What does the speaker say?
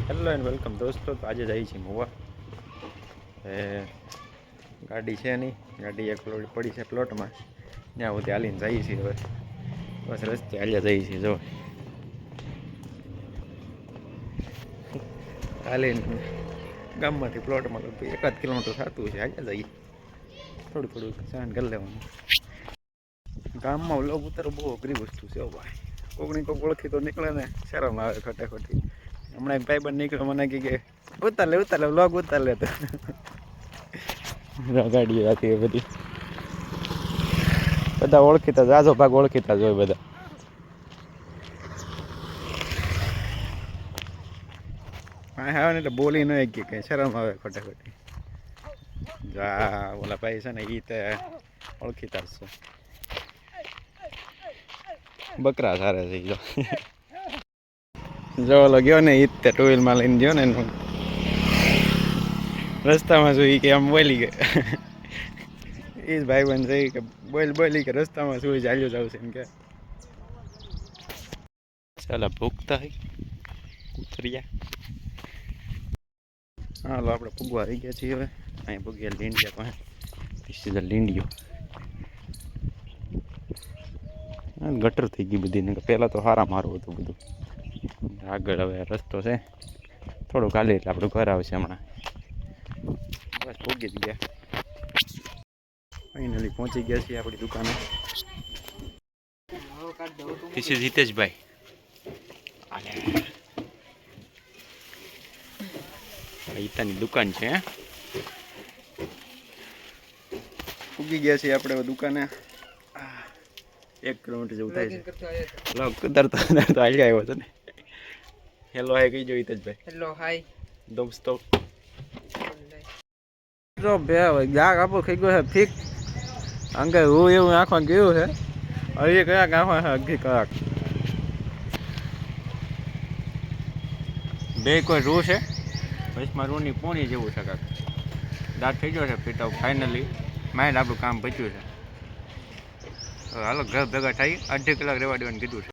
Hello and welcome દોસ્તો. તો આજે જઈએ છીએ મોવા. ગાડી છે નહીં, ગાડી એક પડી છે પ્લોટમાં, ત્યાં સુધી હાલીને જઈએ છીએ. હવે બસ રસ્તે હાલ્યા જઈએ છીએ. જો હાલીને ગામમાંથી પ્લોટમાં લગભગ 1 કિલોમીટર થતું છે. હાલ્યા જઈએ, થોડું થોડું સહન કરી લેવાનું. ગામમાં વ્લોગ ઉતારો બહુ અઘરી વસ્તુ છે ભાઈ. કોકની કોક ઓળખી તો નીકળે ને, શરમ આવે ખોટી. હમણાં એક ભાઈબંધ નીકળ્યો, મને કે ઉતાર લે વ્લોગ ઉતાર લે. તો ગાડીઓ હતી એ બધી બધા ઓળખીતા, જાજો ભાગ ઓળખીતા જ હોય બધા. હા આવે ને એટલે બોલી ન કે કઈ શરમ આવે ખોટી. જા ઓલા ભાઈ છે ને એ તે ઓળખીતા જ છે. બકરા સારે છે. જો ઓલો ગયો ને ઈ તે ટુ વ્હીલમાં લઈને ગયો ને, રસ્તામાં જોઈ કે આમ બોલી ગયો. એ જ ભાઈ બંધ જઈ કે બોલી કે રસ્તામાં સુઈ ચાલ્યો જાવ છે એમ કે. ચાલા ભૂખતા હોય ઉતર્યા. હાલો આપણે પૂગવા આવી ગયા છીએ. હવે અહીં પૂગ્યા લીંડિયા પાસે. સીધા લીંડિયો ગટર થઈ ગઈ બધી ને. પહેલાં તો સારા મારું હતું બધું. આગળ હવે રસ્તો છે થોડું ખાલી, એટલે આપણું ઘર આવશે હમણાં. બસ પૂગી જ ગયા, ફાઇનલી પહોંચી ગયા છીએ આપણી દુકાને. This is Hiteshbhai. ઈતાની દુકાન છે. પૂગી ગયા છીએ આપણે દુકાને. 1 કિલોમીટર જેવું થાય છે. ઉતરતો હાલ્યા આવ્યો હતો ને. હેલો હાય કહી જો હિતેશભાઈ. હેલો હાય દોસ્તો. જો બે ગાક આપો ખાઈ ગયો છે ફીક અંગે હું એવું આંખમાં ગયું છે. હજી કયા આંખમાં છે અગી કલાક બે કોઈ રૂ છે વચમાં રૂની પોણી જેવું છે. કાંક દાંત થઈ ગયો છે ફિટ આઉટ. ફાઇનલી માઇન્ડ આપણું કામ બચ્યું છે. હાલો ઘર ભેગા થઈ 1.5 કલાક રહેવા દેવાનું કીધું છે.